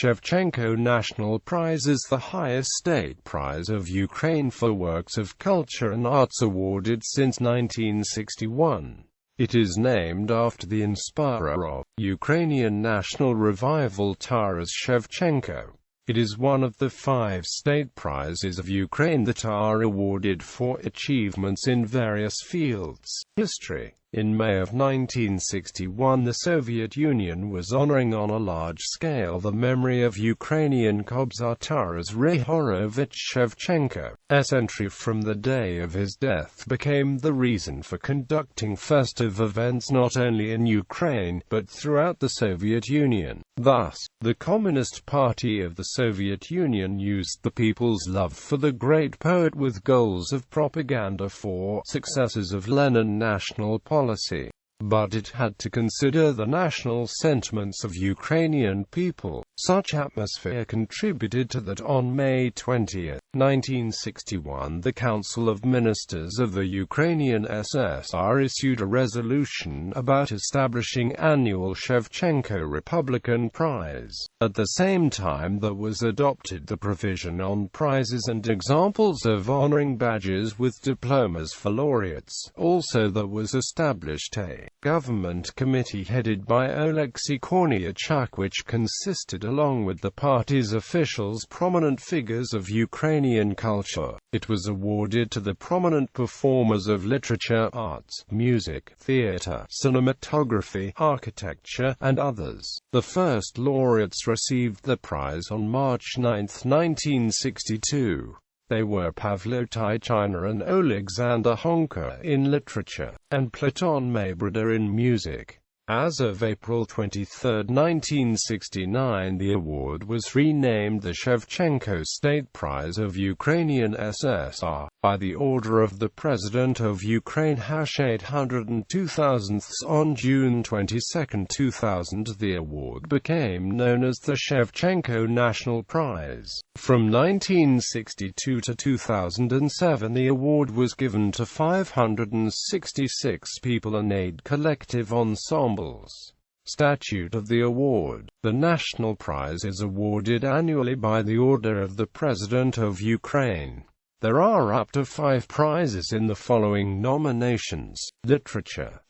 Shevchenko National Prize is the highest state prize of Ukraine for works of culture and arts awarded since 1961. It is named after the inspirer of Ukrainian national revival Taras Shevchenko. It is one of the 5 state prizes of Ukraine that are awarded for achievements in various fields. History. In May of 1961, the Soviet Union was honoring on a large scale the memory of Ukrainian Kobzar Taras Hrihorovich Shevchenko. S. entry from the day of his death became the reason for conducting festive events not only in Ukraine, but throughout the Soviet Union. Thus, the Communist Party of the Soviet Union used the people's love for the great poet with goals of propaganda for successes of Lenin national policy. But it had to consider the national sentiments of Ukrainian people. Such atmosphere contributed to that on May 20, 1961, the Council of Ministers of the Ukrainian SSR issued a resolution about establishing annual Shevchenko Republican Prize. At the same time there was adopted the provision on prizes and examples of honoring badges with diplomas for laureates. Also there was established a government committee headed by Oleksiy Korniachuk which consisted along with the party's officials prominent figures of Ukrainian culture. It was awarded to the prominent performers of literature, arts, music, theatre, cinematography, architecture, and others. The first laureates received the prize on March 9, 1962. They were Pavlo Tychina and Alexander Honka in literature, and Platon Maybrada in music. As of April 23, 1969, the award was renamed the Shevchenko State Prize of Ukrainian SSR, by the order of the President of Ukraine #802,000 on June 22, 2000. The award became known as the Shevchenko National Prize. From 1962 to 2007 the award was given to 566 people and 8 collective ensembles. Statute of the award. The National Prize is awarded annually by the order of the President of Ukraine. There are up to 5 prizes in the following nominations: literature,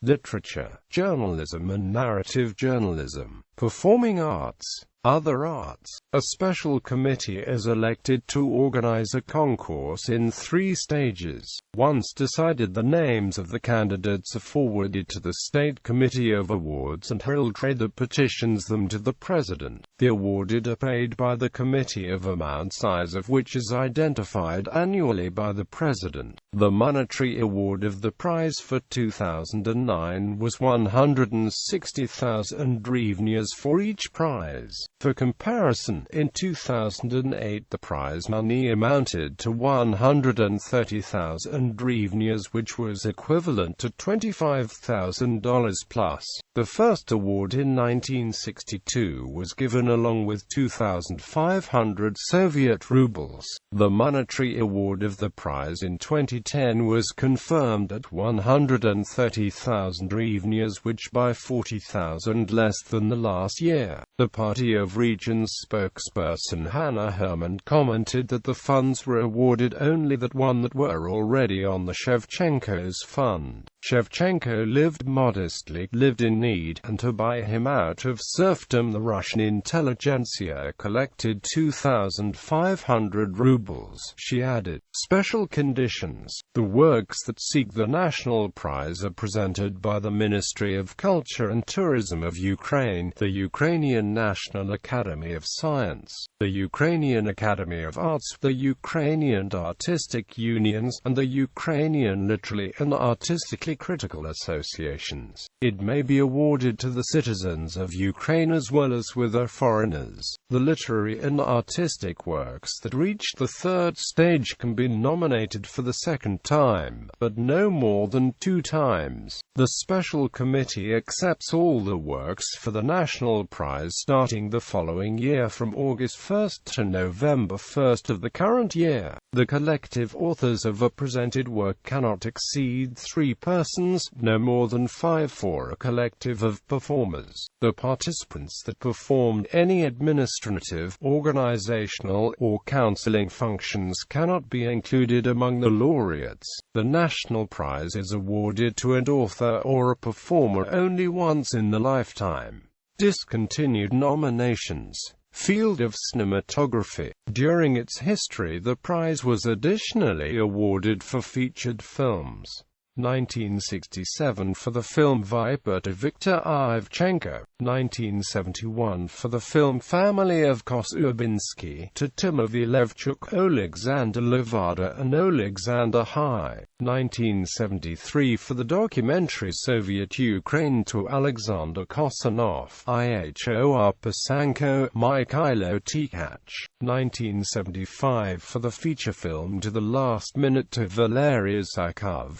journalism and narrative journalism, performing arts, other arts. A special committee is elected to organize a concourse in 3 stages. Once decided, the names of the candidates are forwarded to the State Committee of Awards and Heraldry petitions them to the President. The awarded are paid by the committee, of amount size of which is identified annually by the President. The monetary award of the prize for 2009 was 160,000 hryvnias for each prize. For comparison, in 2008 the prize money amounted to 130,000 hryvnias, which was equivalent to $25,000 plus. The first award in 1962 was given along with 2,500 Soviet rubles. The monetary award of the prize in 2010 was confirmed at 130,000 hryvnias, which by 40,000 less than the last year. The Party of Regions spokesperson Hannah Herman commented that the funds were awarded only that one that were already on the Shevchenko's fund. Shevchenko lived modestly, lived in need, and to buy him out of serfdom the Russian intelligentsia collected 2,500 rubles. She added, special conditions. The works that seek the National Prize are presented by the Ministry of Culture and Tourism of Ukraine, the Ukrainian National Academy of Science, the Ukrainian Academy of Arts, the Ukrainian Artistic Unions, and the Ukrainian Literary and Artistically Critical Associations. It may be awarded to the citizens of Ukraine as well as with foreigners. The literary and artistic works that reach the 3rd stage can be nominated for the 2nd time, but no more than 2 times. The special committee accepts all the works for the National Prize starting the following year from August 1 to November 1 of the current year. The collective authors of a presented work cannot exceed 3 persons. persons, no more than 5 for a collective of performers. The participants that performed any administrative, organizational, or counseling functions cannot be included among the laureates. The National Prize is awarded to an author or a performer only once in the lifetime. Discontinued nominations. Field of cinematography. During its history, the prize was additionally awarded for featured films. 1967 for the film Viper to Viktor Ivchenko. 1971 for the film Family of Kosubinsky to Timofey Levchuk, Alexander Levada and Alexander Hai. 1973 for the documentary Soviet Ukraine to Alexander Kosanov, Ihor Pasanko, Mikhailo Tkach. 1975 for the feature film To the Last Minute to Valery Zakov,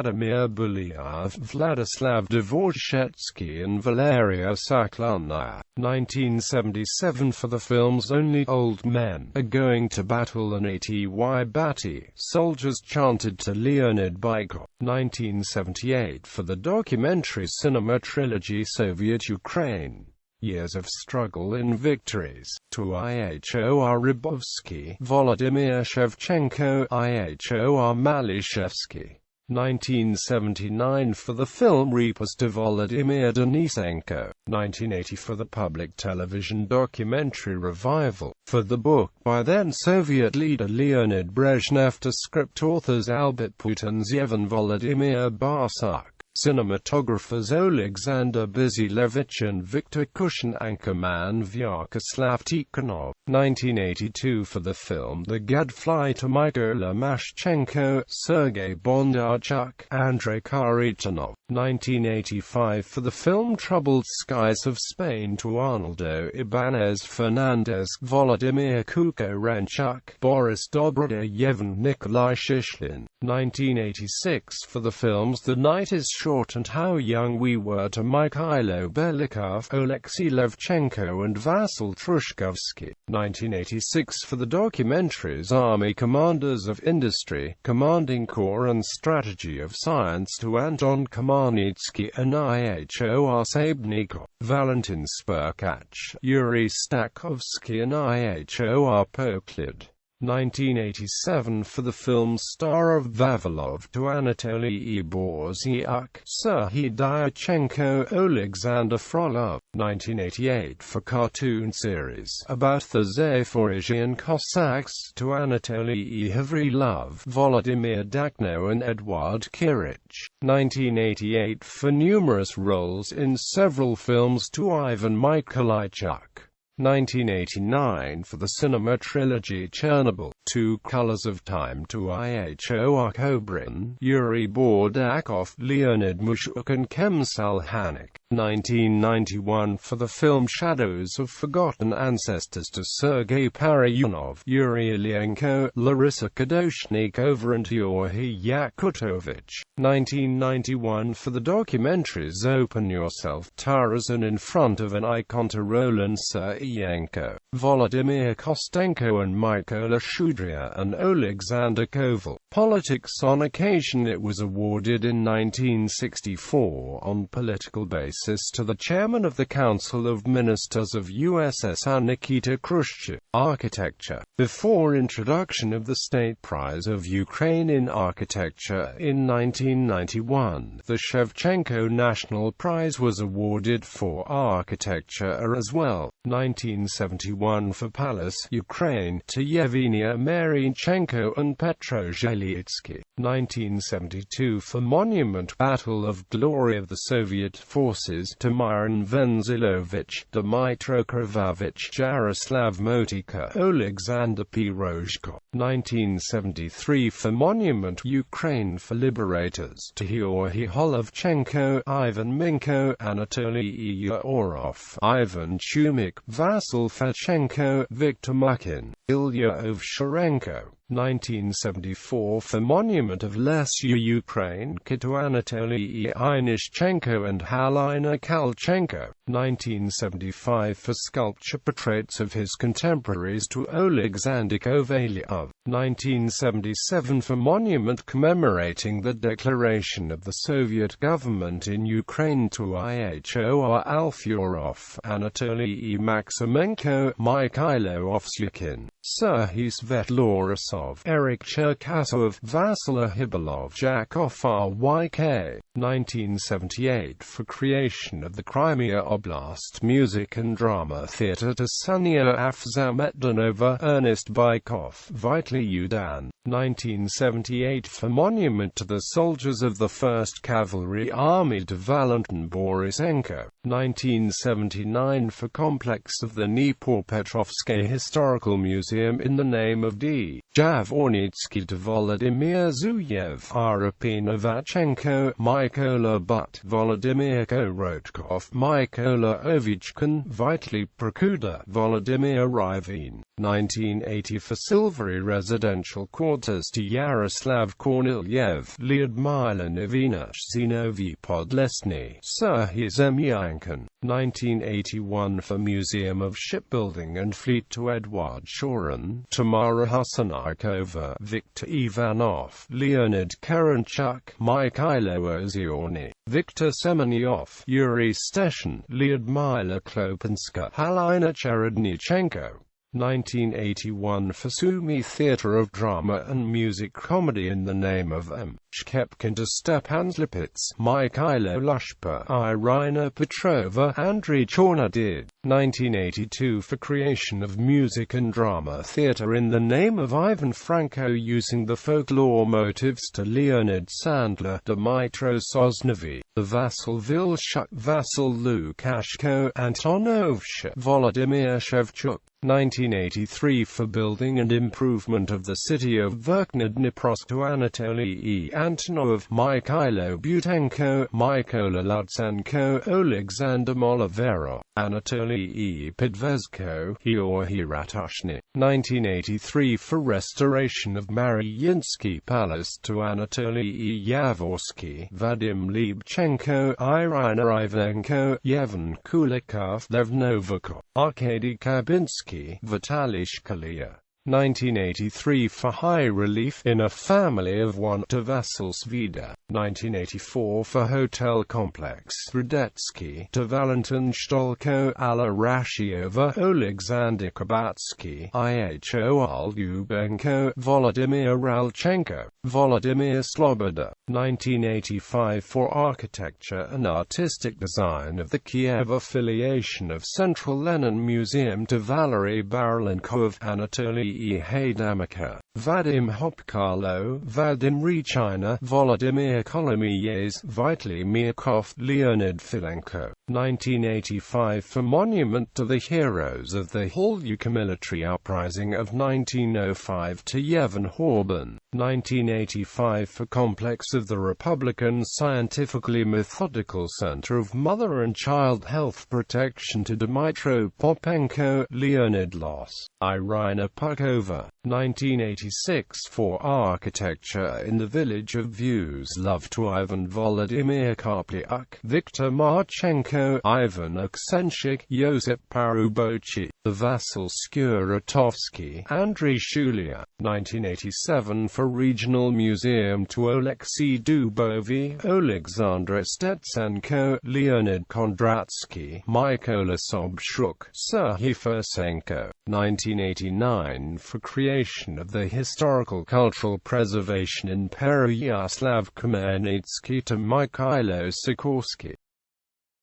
Vladimir Bulyaev, Vladislav Dvorshetsky and Valeria Saklana. 1977 for the films Only Old Men Are Going to Battle and Aty Bati, Soldiers Chanted to Leonid Baikov. 1978 for the documentary cinema trilogy Soviet Ukraine. Years of Struggle and Victories, to Ihor Rybovsky, Volodymyr Shevchenko, Ihor Malishevsky. 1979 for the film Reapers to Volodymyr Denisenko. 1980 for the public television documentary Revival, for the book by then Soviet leader Leonid Brezhnev to script authors Albert Putinzev and Volodymyr Barsak. Cinematographers Alexander Bizilevich and Viktor Kushin, anchorman Vyacheslav Tikhonov. 1982 for the film The Gadfly to Mykola Mashchenko, Sergei Bondarchuk, Andrei Kharitonov. 1985 for the film Troubled Skies of Spain to Arnoldo Ibanez Fernandez, Volodymyr Kukorenchuk, Boris Dobrodayev and Nikolai Shishlin. 1986 for the films The Night is Short and How Young We Were to Mikhailo Belikov, Oleksiy Levchenko and Vasyl Trushkovsky. 1986 for the documentaries Army Commanders of Industry, Commanding Corps and Strategy of Science to Anton Kamenetsky and Ihor Sabnikov, Valentin Spurkach, Yuri Stakovsky and Ihor Poklid. 1987 for the film Star of Vavilov to Anatoly Borziuk, Serhiy Dyachenko, Alexander Frolov. 1988 for cartoon series about the Zaporizhian Cossacks to Anatoly Ivrilov, Volodymyr Dakhno and Eduard Kirich. 1988 for numerous roles in several films to Ivan Mikhailychuk. 1989 for the cinema trilogy Chernobyl, Two Colors of Time to Ihor Kobrin, Yuri Bordakov, Leonid Mushuk and Kemsal Hanik. 1991 for the film Shadows of Forgotten Ancestors to Sergei Parayanov, Yuri Ilyenko, Larissa Kadoshnikova and Georgy Yakutovich. 1991 for the documentaries Open Yourself, Taras and In Front of an Icon to Roland Seryenko, Volodymyr Kostenko and Mykola Shudria and Alexander Koval. Politics. On occasion it was awarded in 1964 on political basis to the chairman of the Council of Ministers of USSR Nikita Khrushchev. Architecture. Before introduction of the State Prize of Ukraine in Architecture in 1991, the Shevchenko National Prize was awarded for architecture as well. 1971 for Palace, Ukraine, to Yevgenia Marichenko and Petro Zhelitsky. 1972 for Monument, Battle of Glory of the Soviet Forces, to Myron Venzilovich, Dmytro Kravovich, Jaroslav Motika, Alexander Pirozhko. 1973 for Monument, Ukraine for Liberators, to Georgy Holovchenko, Ivan Minko, Anatoly Yeorov, Ivan Chumik, Vasyl Fedchenko, Viktor Mukin, Ilya Ovsharenko. 1974 for Monument of Lesya Ukrainka to Anatoly Inishchenko and Halina Kalchenko. 1975 for sculpture portraits of his contemporaries to Alexander Kovalyov. 1977 for monument commemorating the declaration of the Soviet government in Ukraine to Ihor Alfyorov, Anatoly Maximenko, Mikhailo Ovsyukin, Serhiy Svetlorusov, Eric Cherkasov, Vasily Hibalov, Jakov Ryk. 1978 for creation of the Crimea Oblast Music and Drama Theatre to Sonia Afzametdanova, Ernest Bykov, Vitaly Yudan. 1978 for monument to the soldiers of the 1st Cavalry Army to Valentin Borisenko. 1979 for complex of the Dnipropetrovsk Historical Museum in the name of D. Javornitsky to Volodymyr Zuyev, Arapina Vachenko, Mykola Butt, Volodymyr Korotkov, Mykola Ovichkin, Vitaly Prokuda, Volodymyr Ryvin. 1980 for Silvery Residential Quarters to Yaroslav Kornilyev, Lyudmila Novina, Zinoviy Podlesny, Serhiy Zemyankin. 1981 for Museum of Shipbuilding and Fleet to Eduard Shorin, Tamara Husanikova, Viktor Ivanov, Leonid Karanchuk, Mikhailo Oziorny, Viktor Semenyov, Yuri Steshin, Lyudmila Klopinska, Halina Cherednichenko. 1981 for Sumy Theatre of Drama and Music Comedy in the name of M. Shkepkin to Stepan Slipitz, Mikhailo Lushpa, Irina Petrova, Andrei Chornodid. 1982 for creation of music and drama theatre in the name of Ivan Franko using the folklore motifs to Leonid Sandler, Dmytro Sosnovy, the Vasil Vilshuk, Vasil Lukashko, Antonovsha, Volodymyr Shevchuk. 1983 for building and improvement of the city of Verkhnadniprovsk to Anatoly Antonov, Mikhailo Butenko, Mykola Lutsenko, Alexander Moliverov, Anatoly Podvezko, Hyor Hiratoshny. 1983 for restoration of Maryinsky Palace to Anatoly Yavorsky, Vadim Libchenko, Irina Ivanenko, Yevhen Kulikov, Lev Novakov, Arkady Kabinsky, Vitaly Shkalia. 1983 for high relief in a family of one to Vasil Svida. 1984 for hotel complex Rudetsky to Valentin Shtolko, Alla Rashiova, Alexander Kabatsky, Ihor Lyubenko, Volodymyr Ralchenko, Volodymyr Sloboda. 1985 for architecture and artistic design of the Kiev affiliation of Central Lenin Museum to Valery Barlenkov, Anatoly Haydamika, Vadim Hopkalo, Vadim Rechina, Volodymyr Kolomiyez, Vitaly Myakov, Leonid Filenko. 1985 for monument to the heroes of the Holyuka military uprising of 1905 to Yevhen Horban. 1985 for complex of the Republican Scientifically Methodical Center of Mother and Child Health Protection to Dmytro Popenko, Leonid Loss, Irina Pukova. 1986 for architecture in the village of Views Love to Ivan Volodymyr Karpyuk, Viktor Marchenko, Ivan Aksenchik, Yosip Parubochi, the Vasil Skuratovsky, Andrei Shulia. 1987 for regional museum to Oleksiy Dubovy, Alexander Stetsenko, Leonid Kondratsky, Mykola Sobchuk, Serhiy Fursenko. 1989 for creation of the historical cultural preservation in Pereyaslav Khmelnytsky to Mikhailo Sikorsky.